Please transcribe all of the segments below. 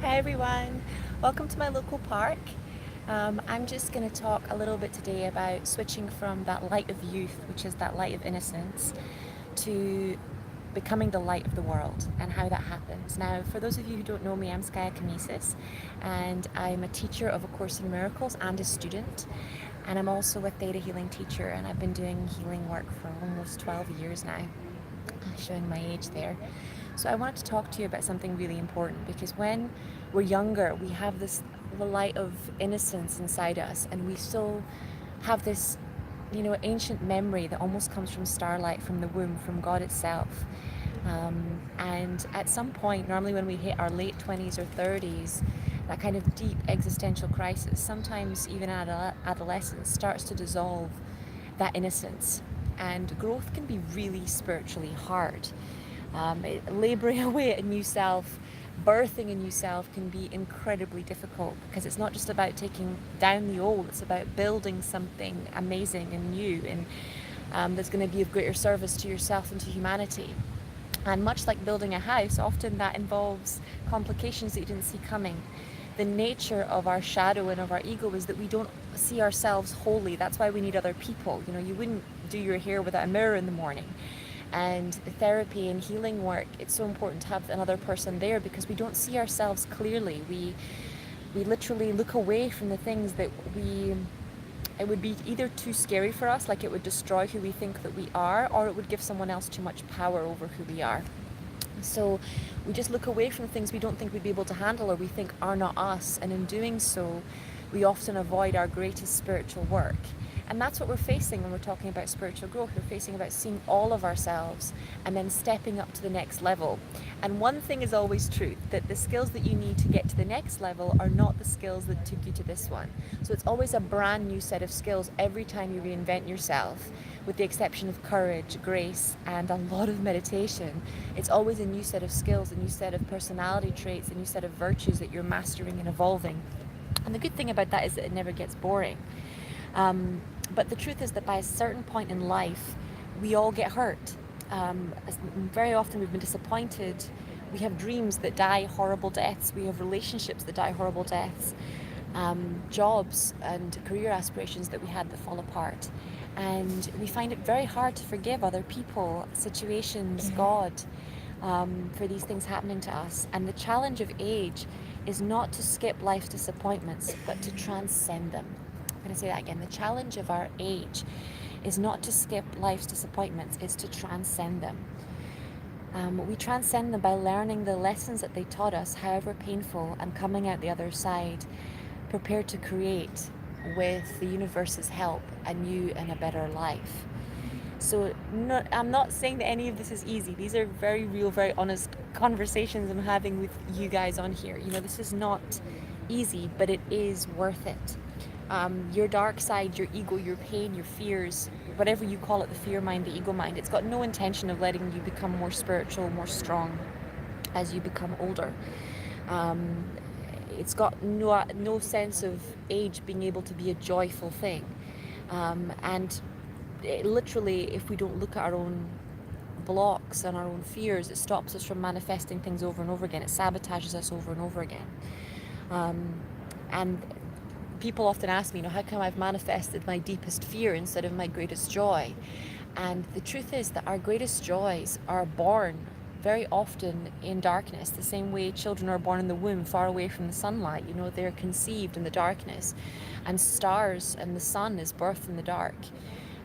Hi everyone, welcome to my local park. I'm just going to talk a little bit today about switching from that light of youth, which is that light of innocence, to becoming the light of the world and how that happens. Now, for those of you who don't know me, I'm Skaya Kamesis and I'm a teacher of A Course in Miracles and a student. And I'm also a Theta Healing teacher, and I've been doing healing work for almost 12 years now, showing my age there. So I wanted to talk to you about something really important, because when we're younger, we have the light of innocence inside us, and we still have this, ancient memory that almost comes from starlight, from the womb, from God itself. And at some point, normally when we hit our late 20s or 30s, that kind of deep existential crisis, sometimes even adolescence, starts to dissolve that innocence. And growth can be really spiritually hard. Laboring away at a new self, birthing a new self can be incredibly difficult, because it's not just about taking down the old, it's about building something amazing and new, and that's going to be of greater service to yourself and to humanity. And much like building a house, often that involves complications that you didn't see coming. The nature of our shadow and of our ego is that we don't see ourselves wholly. That's why we need other people. You wouldn't do your hair without a mirror in the morning. And the therapy and healing work, it's so important to have another person there, because we don't see ourselves clearly. We literally look away from the things that it would be either too scary for us, like it would destroy who we think that we are, or it would give someone else too much power over who we are. So we just look away from things we don't think we'd be able to handle, or we think are not us, and in doing so, we often avoid our greatest spiritual work. And that's what we're facing when we're talking about spiritual growth. We're facing about seeing all of ourselves and then stepping up to the next level. And one thing is always true, that the skills that you need to get to the next level are not the skills that took you to this one. So it's always a brand new set of skills every time you reinvent yourself, with the exception of courage, grace, and a lot of meditation. It's always a new set of skills, a new set of personality traits, a new set of virtues that you're mastering and evolving. And the good thing about that is that it never gets boring. But the truth is that by a certain point in life, we all get hurt. Very often we've been disappointed. We have dreams that die horrible deaths. We have relationships that die horrible deaths. Jobs and career aspirations that we had that fall apart. And we find it very hard to forgive other people, situations, God, for these things happening to us. And the challenge of age is not to skip life's disappointments, but to transcend them. I'm going to say that again. The challenge of our age is not to skip life's disappointments, it's to transcend them. We transcend them by learning the lessons that they taught us, however painful, and coming out the other side prepared to create, with the universe's help, a new and a better life. So I'm not saying that any of this is easy. These are very real, very honest conversations I'm having with you guys on here. This is not easy, but it is worth it. Your dark side, your ego, your pain, your fears, whatever you call it, the fear mind, the ego mind, it's got no intention of letting you become more spiritual, more strong as you become older. It's got no sense of age being able to be a joyful thing. And literally, if we don't look at our own blocks and our own fears, it stops us from manifesting things over and over again. It sabotages us over and over again. And people often ask me, how come I've manifested my deepest fear instead of my greatest joy? And the truth is that our greatest joys are born very often in darkness, the same way children are born in the womb, far away from the sunlight. They're conceived in the darkness, and stars and the sun is birthed in the dark.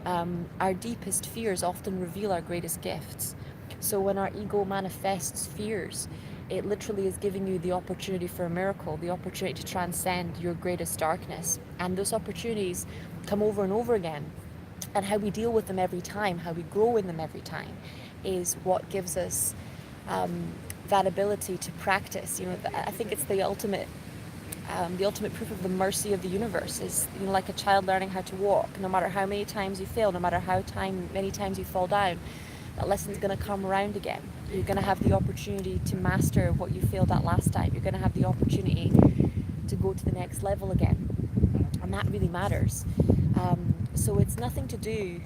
Our deepest fears often reveal our greatest gifts. So when our ego manifests fears, it literally is giving you the opportunity for a miracle, the opportunity to transcend your greatest darkness. And those opportunities come over and over again. And how we deal with them every time, how we grow in them every time, is what gives us that ability to practice. I think it's the ultimate proof of the mercy of the universe is, like a child learning how to walk. No matter how many times you fail, no matter many times you fall down, that lesson's going to come around again. You're going to have the opportunity to master what you failed at last time. You're going to have the opportunity to go to the next level again. And that really matters. So it's nothing to do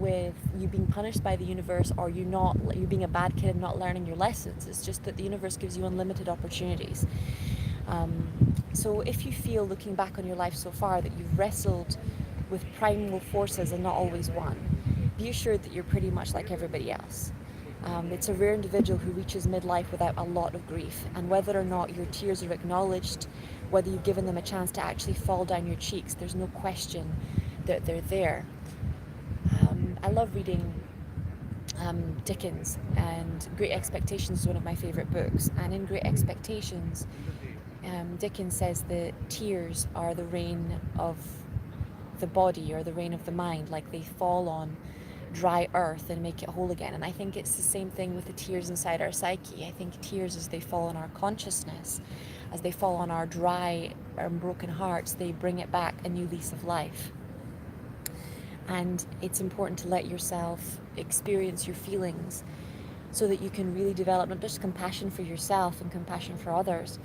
with you being punished by the universe, or you being a bad kid and not learning your lessons. It's just that the universe gives you unlimited opportunities. So if you feel, looking back on your life so far, that you've wrestled with primal forces and not always won, be assured that you're pretty much like everybody else. It's a rare individual who reaches midlife without a lot of grief, and whether or not your tears are acknowledged, whether you've given them a chance to actually fall down your cheeks, there's no question that they're there. I love reading Dickens, and Great Expectations is one of my favourite books. And in Great Expectations, Dickens says that tears are the rain of the body, or the rain of the mind, like they fall on dry earth and make it whole again. And I think it's the same thing with the tears inside our psyche. I think tears, as they fall on our consciousness, as they fall on our dry and broken hearts, they bring it back a new lease of life. And it's important to let yourself experience your feelings so that you can really develop not just compassion for yourself and compassion for others,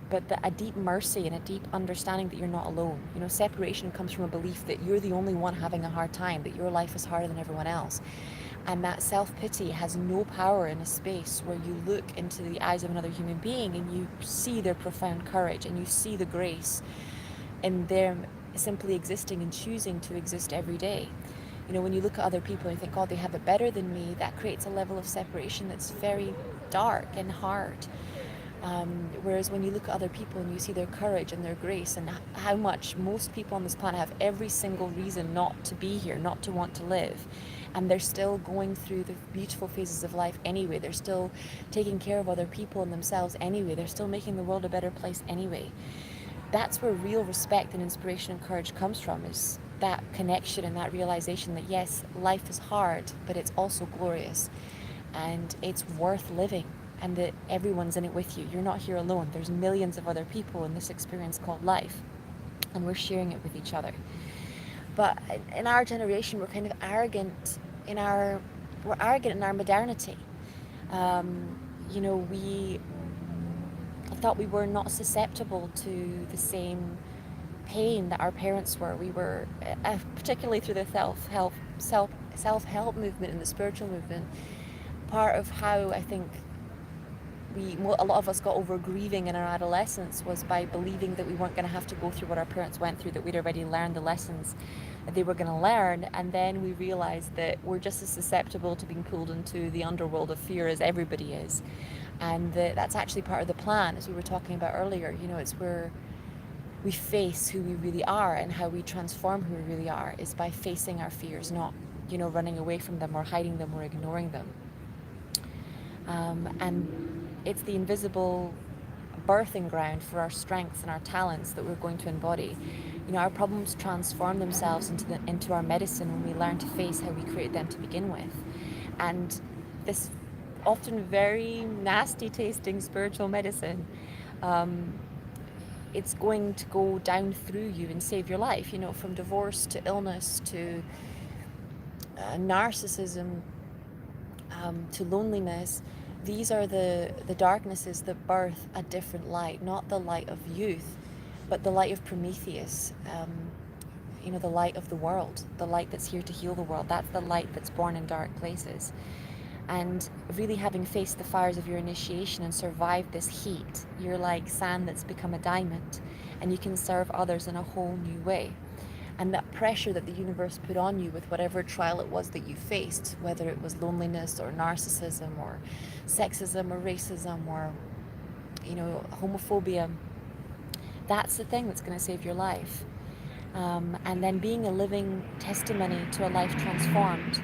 but a deep mercy and a deep understanding that you're not alone. You know, separation comes from a belief that you're the only one having a hard time, that your life is harder than everyone else. And that self-pity has no power in a space where you look into the eyes of another human being and you see their profound courage and you see the grace in them simply existing and choosing to exist every day. You know, when you look at other people and you think, God, they have it better than me, that creates a level of separation that's very dark and hard. Whereas when you look at other people and you see their courage and their grace, and how much most people on this planet have every single reason not to be here, not to want to live, and they're still going through the beautiful phases of life anyway. They're still taking care of other people and themselves anyway. They're still making the world a better place anyway. That's where real respect and inspiration and courage comes from, is that connection and that realization that yes, life is hard, but it's also glorious and it's worth living, and that everyone's in it with you. You're not here alone. There's millions of other people in this experience called life, and we're sharing it with each other. But in our generation, we're kind of arrogant we're arrogant in our modernity. You know, we thought we were not susceptible to the same pain that our parents were. We were, particularly through the self-help movement and the spiritual movement, part of how I think a lot of us got over grieving in our adolescence was by believing that we weren't going to have to go through what our parents went through, that we'd already learned the lessons that they were going to learn. And then we realized that we're just as susceptible to being pulled into the underworld of fear as everybody is. And that's actually part of the plan, as we were talking about earlier. You know, it's where we face who we really are, and how we transform who we really are is by facing our fears, not, you know, running away from them or hiding them or ignoring them. And it's the invisible birthing ground for our strengths and our talents that we're going to embody. You know, our problems transform themselves into our medicine when we learn to face how we created them to begin with. And this often very nasty tasting spiritual medicine, it's going to go down through you and save your life, you know, from divorce to illness to narcissism, to loneliness. These are the darknesses that birth a different light, not the light of youth, but the light of Prometheus, you know, the light of the world, the light that's here to heal the world. That's the light that's born in dark places. And really, having faced the fires of your initiation and survived this heat, you're like sand that's become a diamond, and you can serve others in a whole new way. And that pressure that the universe put on you with whatever trial it was that you faced, whether it was loneliness or narcissism or sexism or racism or, you know, homophobia, that's the thing that's going to save your life. And then being a living testimony to a life transformed,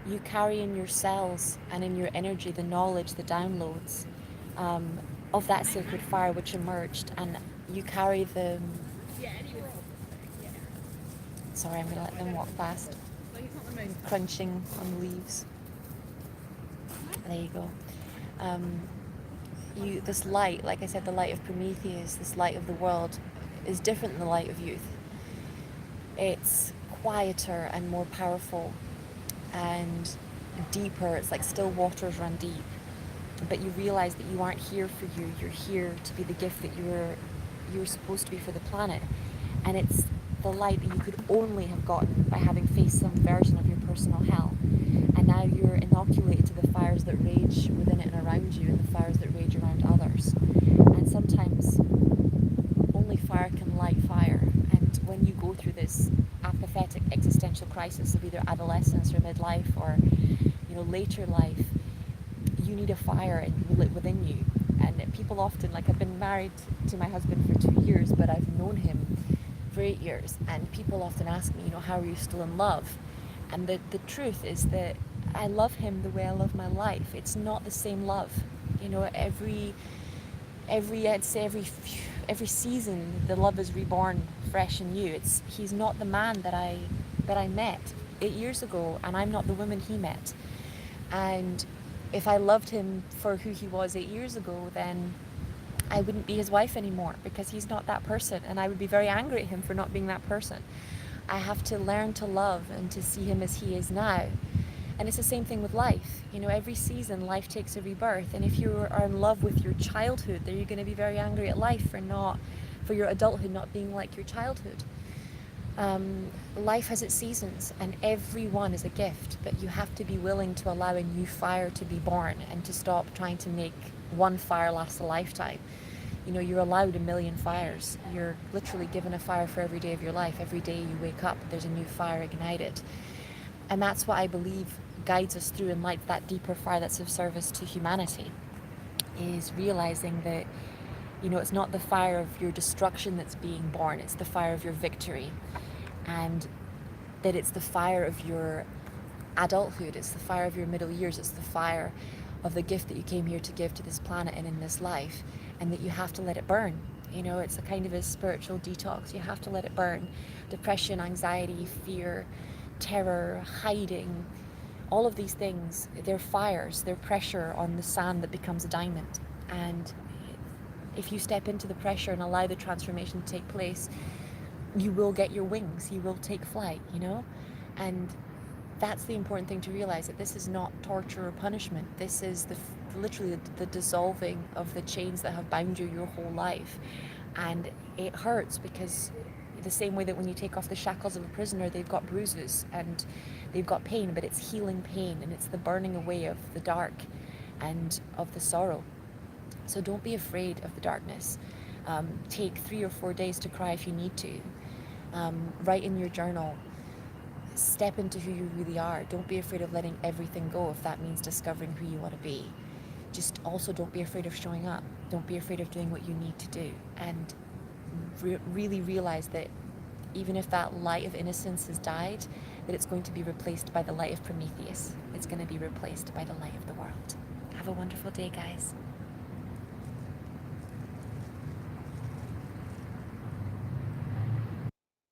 you carry in your cells and in your energy the knowledge, the downloads of that sacred fire which emerged, and you carry the... Sorry, I'm going to let them walk past. Crunching on the leaves. There you go. This light, like I said, the light of Prometheus, this light of the world, is different than the light of youth. It's quieter and more powerful and deeper. It's like still waters run deep. But you realize that you aren't here for you. You're here to be the gift that you were supposed to be for the planet. And it's the light that you could only have gotten by having faced some version of your personal hell. And now you're inoculated to the fires that rage within it and around you, and the fires that rage around others. And sometimes only fire can light fire. And when you go through this apathetic existential crisis of either adolescence or midlife or, later life, you need a fire lit within you. And people often, like, I've been married to my husband for 2 years, but I've known him for 8 years, and people often ask me, how are you still in love? And the truth is that I love him the way I love my life. It's not the same love. I'd say every season the love is reborn fresh and new. He's not the man that I met 8 years ago, and I'm not the woman he met. And if I loved him for who he was 8 years ago, then I wouldn't be his wife anymore, because he's not that person, and I would be very angry at him for not being that person. I have to learn to love and to see him as he is now. And it's the same thing with life. Every season life takes a rebirth, and if you are in love with your childhood, then you're going to be very angry at life for your adulthood not being like your childhood. Life has its seasons, and every one is a gift, but you have to be willing to allow a new fire to be born and to stop trying to make one fire last a lifetime. You're allowed a million fires. You're literally given a fire for every day of your life. Every day you wake up, there's a new fire ignited. And that's what I believe guides us through and lights that deeper fire that's of service to humanity, is realizing that, it's not the fire of your destruction that's being born, it's the fire of your victory. And that it's the fire of your adulthood, it's the fire of your middle years, it's the fire of the gift that you came here to give to this planet and in this life, and that you have to let it burn. It's a kind of a spiritual detox. You have to let it burn. Depression, anxiety, fear, terror, hiding, all of these things, they're fires, they're pressure on the sand that becomes a diamond. And if you step into the pressure and allow the transformation to take place, you will get your wings, you will take flight, And that's the important thing to realize, that this is not torture or punishment. This is literally the dissolving of the chains that have bound you your whole life. And it hurts, because the same way that when you take off the shackles of a prisoner, they've got bruises and they've got pain, but it's healing pain, and it's the burning away of the dark and of the sorrow. So don't be afraid of the darkness. Take 3 or 4 days to cry if you need to. Write in your journal. Step into who you really are. Don't be afraid of letting everything go if that means discovering who you want to be. Just also don't be afraid of showing up. Don't be afraid of doing what you need to do. And really realize that even if that light of innocence has died, that it's going to be replaced by the light of Prometheus. It's going to be replaced by the light of the world. Have a wonderful day, guys.